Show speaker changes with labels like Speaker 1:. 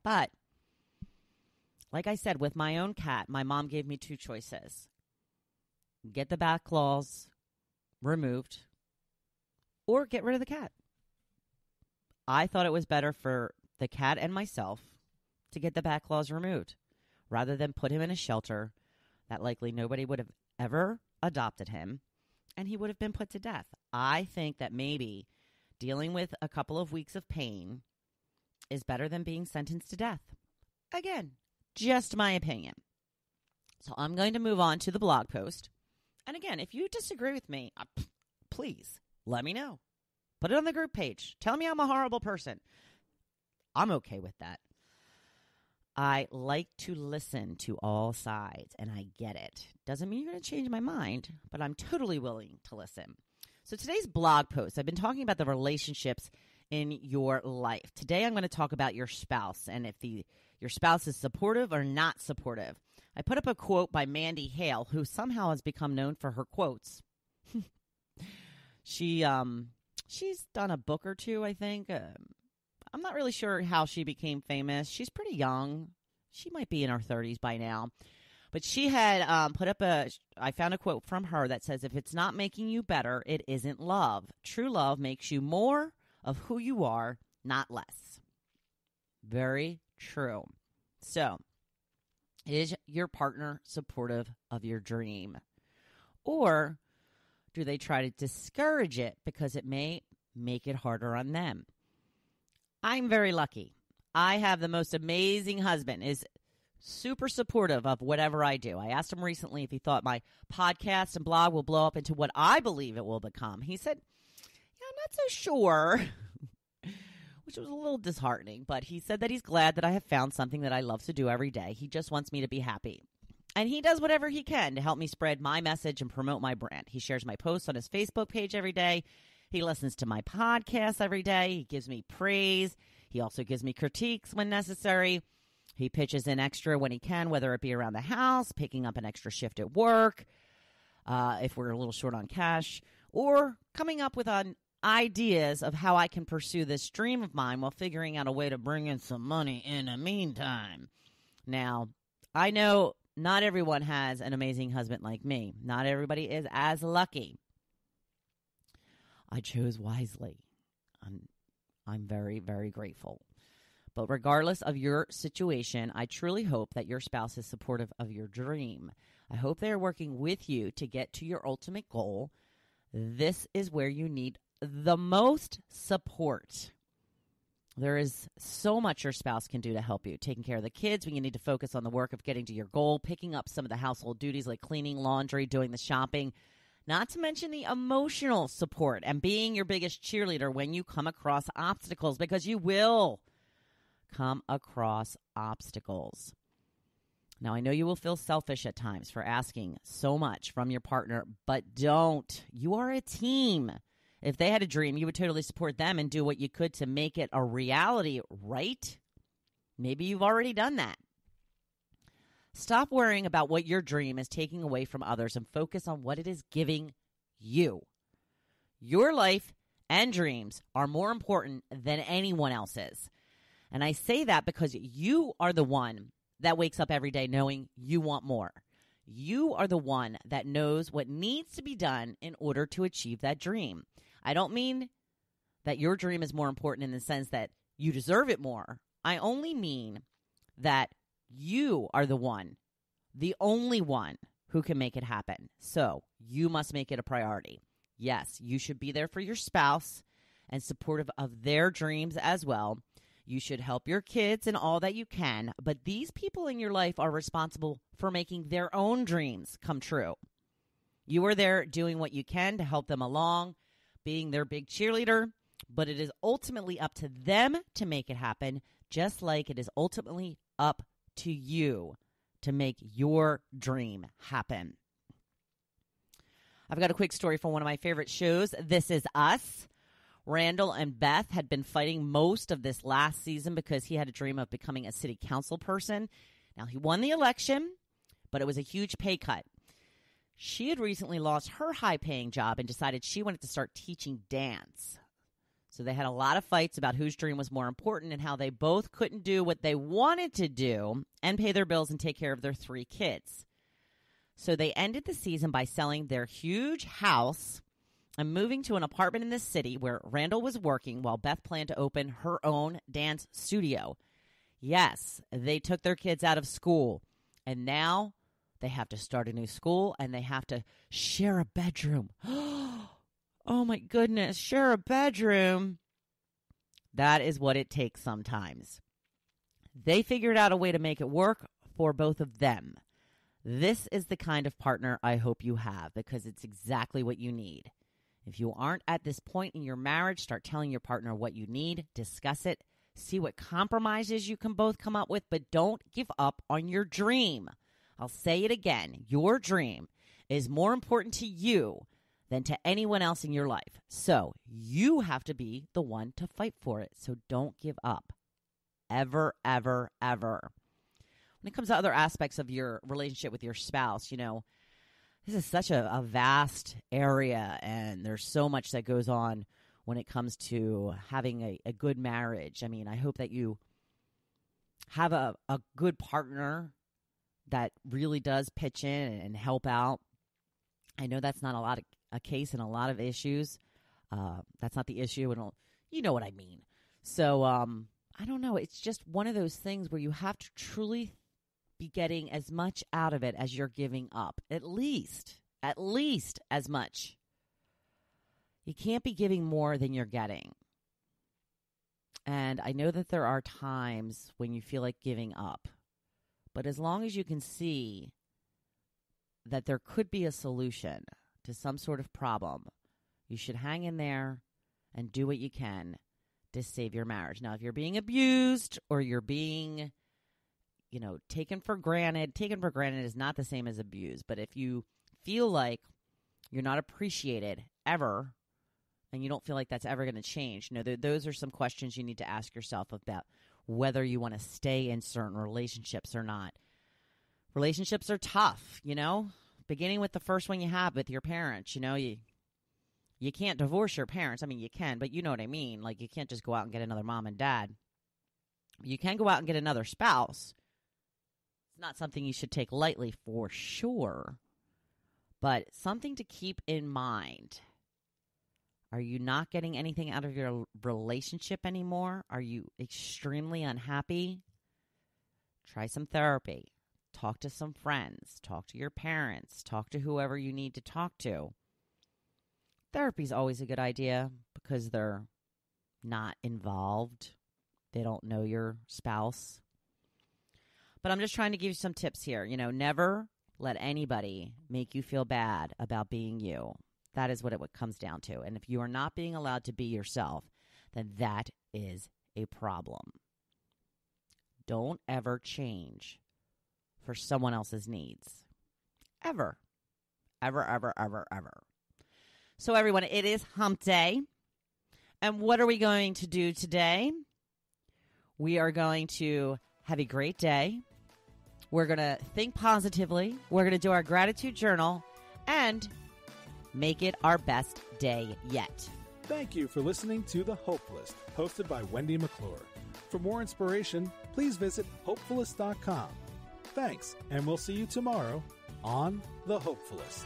Speaker 1: But like I said, with my own cat, my mom gave me two choices. Get the back claws removed or get rid of the cat. I thought it was better for the cat and myself to get the back claws removed rather than put him in a shelter that likely nobody would have ever adopted him and he would have been put to death. I think that maybe dealing with a couple of weeks of pain is better than being sentenced to death. Again, just my opinion. So I'm going to move on to the blog post. And again, if you disagree with me, please let me know. Put it on the group page. Tell me I'm a horrible person. I'm okay with that. I like to listen to all sides, and I get it. Doesn't mean you're going to change my mind, but I'm totally willing to listen. So today's blog post, I've been talking about the relationships in your life. Today I'm going to talk about your spouse and if your spouse is supportive or not supportive. I put up a quote by Mandy Hale, who somehow has become known for her quotes. She's done a book or two, I think. I'm not really sure how she became famous. She's pretty young. She might be in her 30s by now. But she had put up I found a quote from her that says, if it's not making you better, it isn't love. True love makes you more of who you are, not less. Very true. So, is your partner supportive of your dream? Or do they try to discourage it because it may make it harder on them? I'm very lucky. I have the most amazing husband, is super supportive of whatever I do. I asked him recently if he thought my podcast and blog will blow up into what I believe it will become. He said, yeah, I'm not so sure, which was a little disheartening. But he said that he's glad that I have found something that I love to do every day. He just wants me to be happy. And he does whatever he can to help me spread my message and promote my brand. He shares my posts on his Facebook page every day. He listens to my podcast every day. He gives me praise. He also gives me critiques when necessary. He pitches in extra when he can, whether it be around the house, picking up an extra shift at work, if we're a little short on cash, or coming up with ideas of how I can pursue this dream of mine while figuring out a way to bring in some money in the meantime. Now, I know not everyone has an amazing husband like me. Not everybody is as lucky. I chose wisely. I'm very, very grateful. But regardless of your situation, I truly hope that your spouse is supportive of your dream. I hope they are working with you to get to your ultimate goal. This is where you need the most support. There is so much your spouse can do to help you. Taking care of the kids when you need to focus on the work of getting to your goal, picking up some of the household duties like cleaning, laundry, doing the shopping, not to mention the emotional support and being your biggest cheerleader when you come across obstacles, because you will come across obstacles. Now, I know you will feel selfish at times for asking so much from your partner, but don't. You are a team. If they had a dream, you would totally support them and do what you could to make it a reality, right? Maybe you've already done that. Stop worrying about what your dream is taking away from others and focus on what it is giving you. Your life and dreams are more important than anyone else's. And I say that because you are the one that wakes up every day knowing you want more. You are the one that knows what needs to be done in order to achieve that dream. I don't mean that your dream is more important in the sense that you deserve it more. I only mean that you are the one, the only one who can make it happen. So you must make it a priority. Yes, you should be there for your spouse and supportive of their dreams as well. You should help your kids in all that you can, but these people in your life are responsible for making their own dreams come true. You are there doing what you can to help them along, being their big cheerleader, but it is ultimately up to them to make it happen, just like it is ultimately up to you to make your dream happen. I've got a quick story from one of my favorite shows, This Is Us. Randall and Beth had been fighting most of this last season because he had a dream of becoming a city council person. Now, he won the election, but it was a huge pay cut. She had recently lost her high-paying job and decided she wanted to start teaching dance. So they had a lot of fights about whose dream was more important and how they both couldn't do what they wanted to do and pay their bills and take care of their 3 kids. So they ended the season by selling their huge house and moving to an apartment in the city where Randall was working while Beth planned to open her own dance studio. Yes, they took their kids out of school, and now they have to start a new school and they have to share a bedroom. Oh my goodness, share a bedroom. That is what it takes sometimes. They figured out a way to make it work for both of them. This is the kind of partner I hope you have because it's exactly what you need. If you aren't at this point in your marriage, start telling your partner what you need, discuss it, see what compromises you can both come up with, but don't give up on your dream. I'll say it again. Your dream is more important to you than to anyone else in your life. So you have to be the one to fight for it. So don't give up. Ever, ever, ever. When it comes to other aspects of your relationship with your spouse, this is such a vast area, and there's so much that goes on when it comes to having a good marriage. I mean, I hope that you have a good partner that really does pitch in and help out. I know that's not a case in a lot of issues. That's not the issue, and you know what I mean. So I don't know. It's just one of those things where you have to truly be getting as much out of it as you're giving up. At least as much. You can't be giving more than you're getting. And I know that there are times when you feel like giving up. But as long as you can see that there could be a solution to some sort of problem, you should hang in there and do what you can to save your marriage. Now, if you're being abused or you're being, taken for granted is not the same as abuse. But if you feel like you're not appreciated ever, and you don't feel like that's ever going to change, those are some questions you need to ask yourself about whether you want to stay in certain relationships or not. Relationships are tough, beginning with the first one you have with your parents. You can't divorce your parents. I mean, you can, but you know what I mean. Like, you can't just go out and get another mom and dad. You can go out and get another spouse. It's not something you should take lightly for sure, but something to keep in mind. Are you not getting anything out of your relationship anymore? Are you extremely unhappy? Try some therapy. Talk to some friends. Talk to your parents. Talk to whoever you need to talk to. Therapy is always a good idea because they're not involved. They don't know your spouse. But I'm just trying to give you some tips here. Never let anybody make you feel bad about being you. That is what it comes down to. And if you are not being allowed to be yourself, then that is a problem. Don't ever change for someone else's needs. Ever. Ever, ever, ever, ever. So everyone, it is hump day. And what are we going to do today? We are going to have a great day. We're going to think positively. We're going to do our gratitude journal and make it our best day yet.
Speaker 2: Thank you for listening to The Hopefulist, hosted by Wendy McClure. For more inspiration, please visit hopefulist.com. Thanks, and we'll see you tomorrow on The Hopefulist.